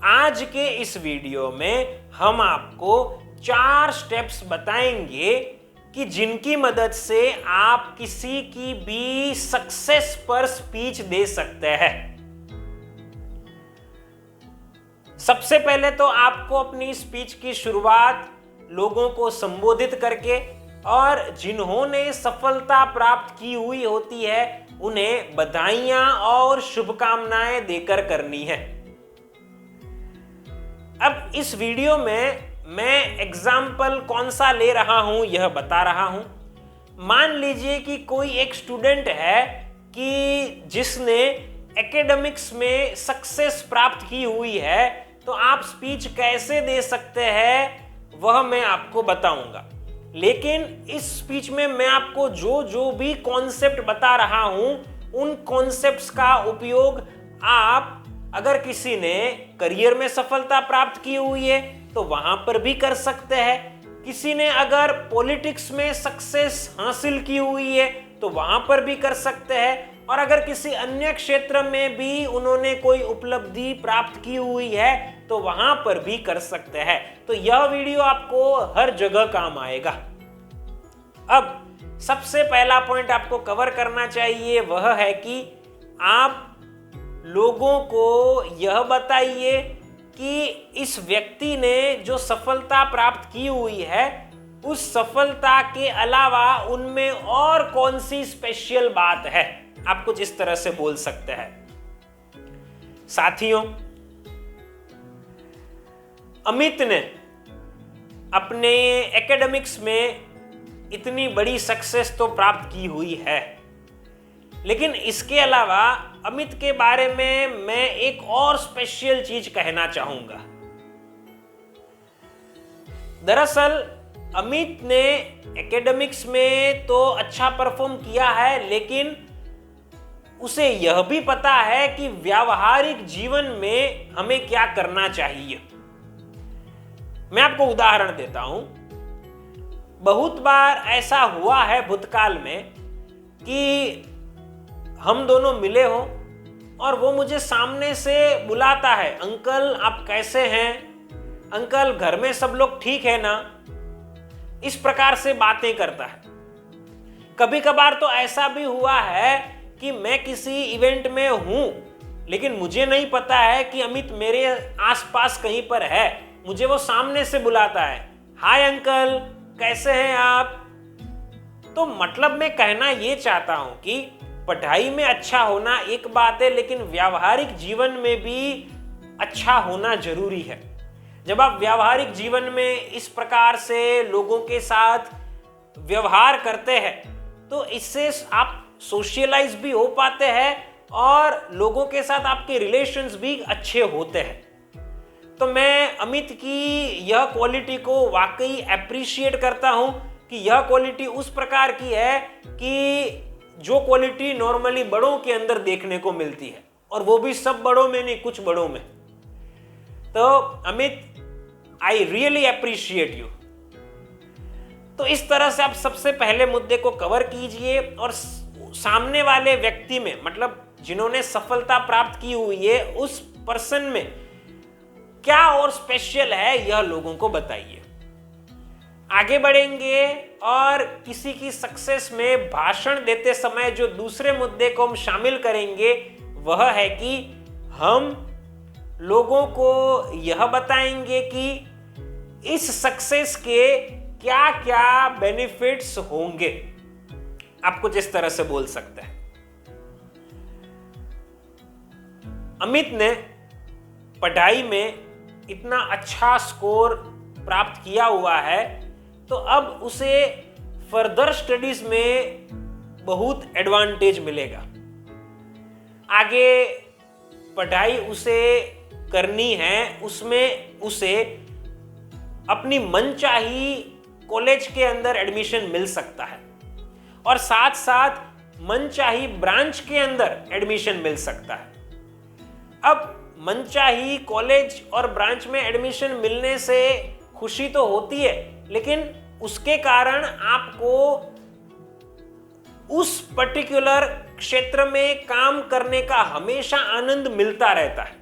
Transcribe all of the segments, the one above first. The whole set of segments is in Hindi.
आज के इस वीडियो में हम आपको 4 स्टेप्स बताएंगे कि जिनकी मदद से आप किसी की भी सक्सेस पर स्पीच दे सकते हैं। सबसे पहले तो आपको अपनी स्पीच की शुरुआत लोगों को संबोधित करके और जिन्होंने सफलता प्राप्त की हुई होती है उन्हें बधाइयां और शुभकामनाएं देकर करनी है। अब इस वीडियो में मैं एग्जाम्पल कौन सा ले रहा हूं यह बता रहा हूं। मान लीजिए कि कोई एक स्टूडेंट है कि जिसने एकेडमिक्स में सक्सेस प्राप्त की हुई है, तो आप स्पीच कैसे दे सकते हैं वह मैं आपको बताऊंगा। लेकिन इस स्पीच में मैं आपको जो भी कॉन्सेप्ट बता रहा हूं उन कॉन्सेप्ट्स का उपयोग आप अगर किसी ने करियर में सफलता प्राप्त की हुई है तो वहां पर भी कर सकते हैं। किसी ने अगर पॉलिटिक्स में सक्सेस हासिल की हुई है तो वहां पर भी कर सकते हैं, और अगर किसी अन्य क्षेत्र में भी उन्होंने कोई उपलब्धि प्राप्त की हुई है तो वहां पर भी कर सकते हैं। तो यह वीडियो आपको हर जगह काम आएगा। अब सबसे पहला पॉइंट आपको कवर करना चाहिए वह है कि आप लोगों को यह बताइए कि इस व्यक्ति ने जो सफलता प्राप्त की हुई है उस सफलता के अलावा उनमें और कौन सी स्पेशल बात है। आप कुछ इस तरह से बोल सकते हैं। साथियों, अमित ने अपने एकेडमिक्स में इतनी बड़ी सक्सेस तो प्राप्त की हुई है, लेकिन इसके अलावा अमित के बारे में मैं एक और स्पेशल चीज कहना चाहूंगा। दरअसल अमित ने एकेडमिक्स में तो अच्छा परफॉर्म किया है, लेकिन उसे यह भी पता है कि व्यावहारिक जीवन में हमें क्या करना चाहिए। मैं आपको उदाहरण देता हूं। बहुत बार ऐसा हुआ है भूतकाल में कि हम दोनों मिले हो और वो मुझे सामने से बुलाता है, अंकल आप कैसे हैं, अंकल घर में सब लोग ठीक है ना, इस प्रकार से बातें करता है। कभी कभार तो ऐसा भी हुआ है कि मैं किसी इवेंट में हूं लेकिन मुझे नहीं पता है कि अमित मेरे आसपास कहीं पर है, मुझे वो सामने से बुलाता है, हाय अंकल कैसे हैं आप। तो मतलब मैं कहना ये चाहता हूं कि पढ़ाई में अच्छा होना एक बात है, लेकिन व्यावहारिक जीवन में भी अच्छा होना जरूरी है। जब आप व्यावहारिक जीवन में इस प्रकार से लोगों के साथ व्यवहार करते हैं तो इससे आप सोशलाइज भी हो पाते हैं और लोगों के साथ आपके रिलेशंस भी अच्छे होते हैं। तो मैं अमित की यह क्वालिटी को वाकई अप्रिशिएट करता हूं कि यह क्वालिटी उस प्रकार की है कि जो क्वालिटी नॉर्मली बड़ों के अंदर देखने को मिलती है, और वो भी सब बड़ों में नहीं, कुछ बड़ों में। तो Amit, I really appreciate you. तो इस तरह से आप सबसे पहले मुद्दे को कवर कीजिए और सामने वाले व्यक्ति में, मतलब जिन्होंने सफलता प्राप्त की हुई है उस पर्सन में क्या और स्पेशल है यह लोगों को बताइए। आगे बढ़ेंगे और किसी की सक्सेस में भाषण देते समय जो दूसरे मुद्दे को हम शामिल करेंगे वह है कि हम लोगों को यह बताएंगे कि इस सक्सेस के क्या क्या बेनिफिट्स होंगे। आप कुछ इस तरह से बोल सकते हैं, अमित ने पढ़ाई में इतना अच्छा स्कोर प्राप्त किया हुआ है तो अब उसे फर्दर स्टडीज में बहुत एडवांटेज मिलेगा। आगे पढ़ाई उसे करनी है, उसमें उसे अपनी मनचाही कॉलेज के अंदर एडमिशन मिल सकता है और साथ साथ मनचाही ब्रांच के अंदर एडमिशन मिल सकता है। अब मनचाही कॉलेज और ब्रांच में एडमिशन मिलने से खुशी तो होती है, लेकिन उसके कारण आपको उस पर्टिकुलर क्षेत्र में काम करने का हमेशा आनंद मिलता रहता है,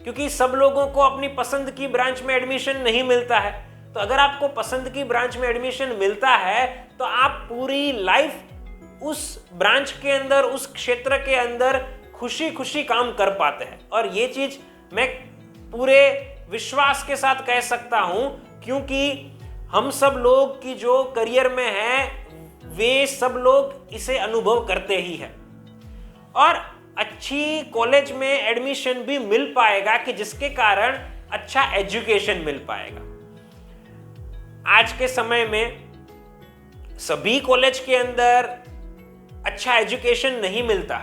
क्योंकि सब लोगों को अपनी पसंद की ब्रांच में एडमिशन नहीं मिलता है। तो अगर आपको पसंद की ब्रांच में एडमिशन मिलता है तो आप पूरी लाइफ उस ब्रांच के अंदर, उस क्षेत्र के अंदर खुशी खुशी काम कर पाते हैं। और ये चीज मैं पूरे विश्वास के साथ कह सकता हूं, क्योंकि हम सब लोग की जो करियर में है वे सब लोग इसे अनुभव करते ही हैं। और अच्छी कॉलेज में एडमिशन भी मिल पाएगा कि जिसके कारण अच्छा एजुकेशन मिल पाएगा। आज के समय में सभी कॉलेज के अंदर अच्छा एजुकेशन नहीं मिलता,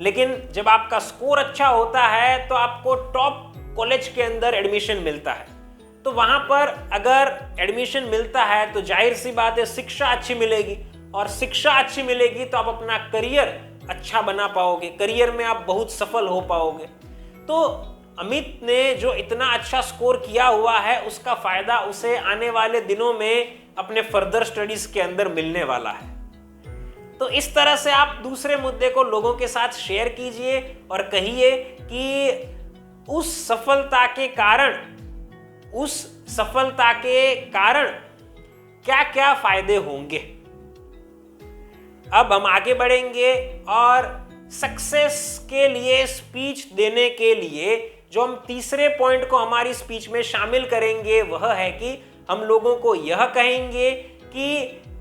लेकिन जब आपका स्कोर अच्छा होता है तो आपको टॉप कॉलेज के अंदर एडमिशन मिलता है। तो वहां पर अगर एडमिशन मिलता है तो जाहिर सी बात है शिक्षा अच्छी मिलेगी, और शिक्षा अच्छी मिलेगी तो आप अपना करियर अच्छा बना पाओगे, करियर में आप बहुत सफल हो पाओगे। तो अमित ने जो इतना अच्छा स्कोर किया हुआ है उसका फायदा उसे आने वाले दिनों में अपने फर्दर स्टडीज के अंदर मिलने वाला है। तो इस तरह से आप दूसरे मुद्दे को लोगों के साथ शेयर कीजिए और कहिए कि उस सफलता के कारण क्या क्या फायदे होंगे। अब हम आगे बढ़ेंगे और सक्सेस के लिए स्पीच देने के लिए जो हम तीसरे पॉइंट को हमारी स्पीच में शामिल करेंगे वह है कि हम लोगों को यह कहेंगे कि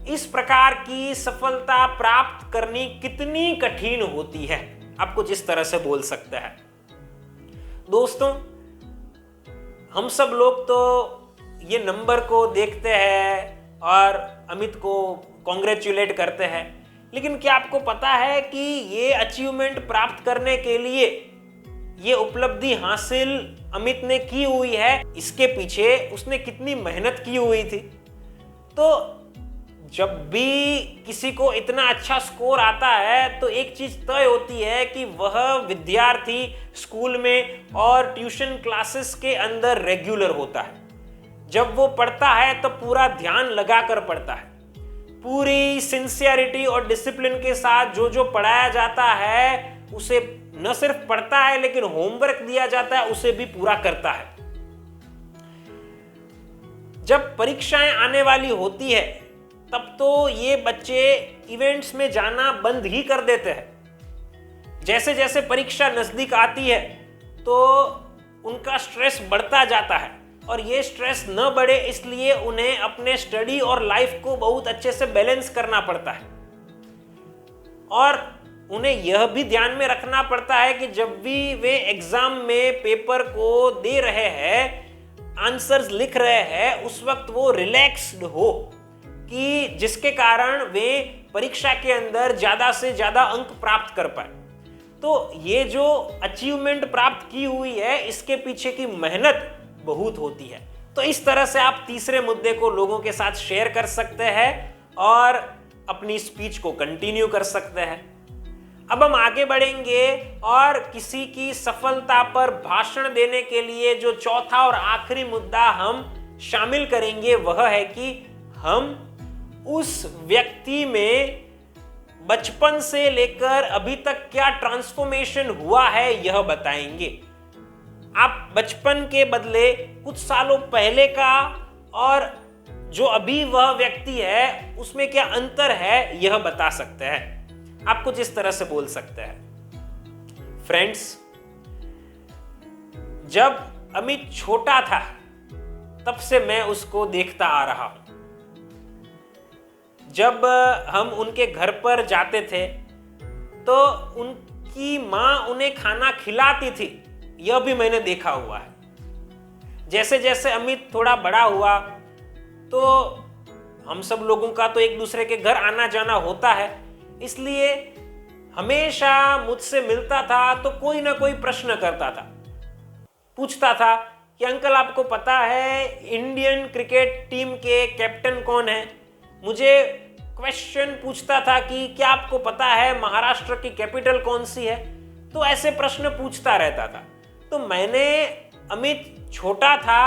इस प्रकार की सफलता प्राप्त करनी कितनी कठिन होती है। आप कुछ इस तरह से बोल सकते हैं। दोस्तों, हम सब लोग तो ये नंबर को देखते हैं और अमित को कॉन्ग्रेचुलेट करते हैं, लेकिन क्या आपको पता है कि ये अचीवमेंट प्राप्त करने के लिए, ये उपलब्धि हासिल अमित ने की हुई है, इसके पीछे उसने कितनी मेहनत की हुई थी। तो जब भी किसी को इतना अच्छा स्कोर आता है तो एक चीज तय होती है कि वह विद्यार्थी स्कूल में और ट्यूशन क्लासेस के अंदर रेगुलर होता है। जब वो पढ़ता है तो पूरा ध्यान लगाकर पढ़ता है, पूरी सिंसियरिटी और डिसिप्लिन के साथ जो जो पढ़ाया जाता है उसे न सिर्फ पढ़ता है लेकिन होमवर्क दिया जाता है उसे भी पूरा करता है। जब परीक्षाएं आने वाली होती है तब तो ये बच्चे इवेंट्स में जाना बंद ही कर देते हैं। जैसे जैसे परीक्षा नजदीक आती है तो उनका स्ट्रेस बढ़ता जाता है, और ये स्ट्रेस न बढ़े इसलिए उन्हें अपने स्टडी और लाइफ को बहुत अच्छे से बैलेंस करना पड़ता है। और उन्हें यह भी ध्यान में रखना पड़ता है कि जब भी वे एग्जाम में पेपर को दे रहे हैं, आंसर्स लिख रहे हैं, उस वक्त वो रिलैक्स्ड हो, कि जिसके कारण वे परीक्षा के अंदर ज्यादा से ज्यादा अंक प्राप्त कर पाए। तो ये जो अचीवमेंट प्राप्त की हुई है इसके पीछे की मेहनत बहुत होती है। तो इस तरह से आप तीसरे मुद्दे को लोगों के साथ शेयर कर सकते हैं और अपनी स्पीच को कंटिन्यू कर सकते हैं। अब हम आगे बढ़ेंगे और किसी की सफलता पर भाषण देने के लिए जो चौथा और आखिरी मुद्दा हम शामिल करेंगे वह है कि हम उस व्यक्ति में बचपन से लेकर अभी तक क्या ट्रांसफॉर्मेशन हुआ है यह बताएंगे। आप बचपन के बदले कुछ सालों पहले का और जो अभी वह व्यक्ति है उसमें क्या अंतर है यह बता सकते हैं। आप कुछ इस तरह से बोल सकते हैं। फ्रेंड्स, जब अमित छोटा था तब से मैं उसको देखता आ रहा हूं। जब हम उनके घर पर जाते थे तो उनकी माँ उन्हें खाना खिलाती थी, यह भी मैंने देखा हुआ है। जैसे जैसे अमित थोड़ा बड़ा हुआ तो हम सब लोगों का तो एक दूसरे के घर आना जाना होता है, इसलिए हमेशा मुझसे मिलता था तो कोई ना कोई प्रश्न करता था, पूछता था कि अंकल आपको पता है इंडियन क्रिकेट टीम के कैप्टन कौन है। मुझे क्वेश्चन पूछता था कि क्या आपको पता है महाराष्ट्र की कैपिटल कौन सी है। तो ऐसे प्रश्न पूछता रहता था। तो मैंने अमित छोटा था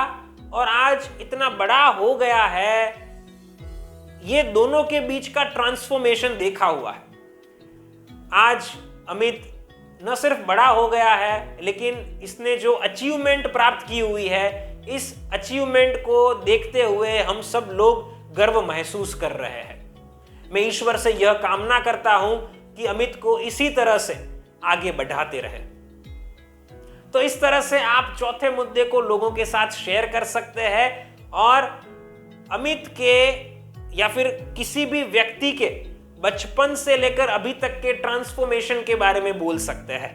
और आज इतना बड़ा हो गया है, ये दोनों के बीच का ट्रांसफॉर्मेशन देखा हुआ है। आज अमित न सिर्फ बड़ा हो गया है, लेकिन इसने जो अचीवमेंट प्राप्त की हुई है, इस अचीवमेंट को देखते हुए हम सब लोग गर्व महसूस कर रहे हैं। मैं ईश्वर से यह कामना करता हूं कि अमित को इसी तरह से आगे बढ़ाते रहे। तो इस तरह से आप चौथे मुद्दे को लोगों के साथ शेयर कर सकते हैं और अमित के या फिर किसी भी व्यक्ति के बचपन से लेकर अभी तक के ट्रांसफॉर्मेशन के बारे में बोल सकते हैं।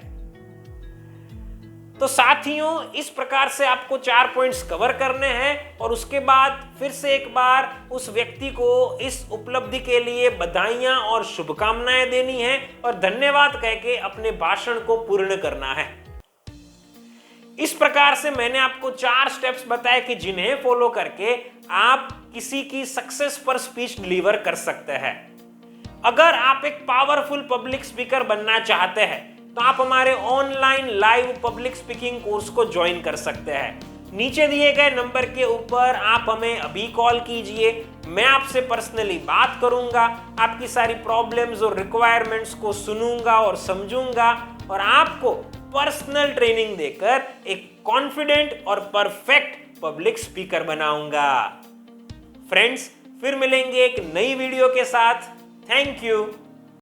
तो साथियों, इस प्रकार से आपको 4 पॉइंट्स कवर करने हैं और उसके बाद फिर से एक बार उस व्यक्ति को इस उपलब्धि के लिए बधाइयां और शुभकामनाएं देनी है और धन्यवाद कह के अपने भाषण को पूर्ण करना है। इस प्रकार से मैंने आपको 4 स्टेप्स बताए कि जिन्हें फॉलो करके आप किसी की सक्सेस पर स्पीच डिलीवर कर सकते हैं। अगर आप एक पावरफुल पब्लिक स्पीकर बनना चाहते हैं तो आप हमारे online live public speaking course को ज्वाइन कर सकते हैं। नीचे दिए गए नंबर के ऊपर आप हमें अभी कॉल कीजिए, मैं आपसे पर्सनली बात करूंगा, आपकी सारी प्रॉब्लम्स और रिक्वायरमेंट्स को सुनूंगा और समझूंगा और आपको पर्सनल ट्रेनिंग देकर एक कॉन्फिडेंट और परफेक्ट पब्लिक स्पीकर बनाऊंगा। फ्रेंड्स, फिर मिलेंगे एक नई वीडियो के साथ। Thank you.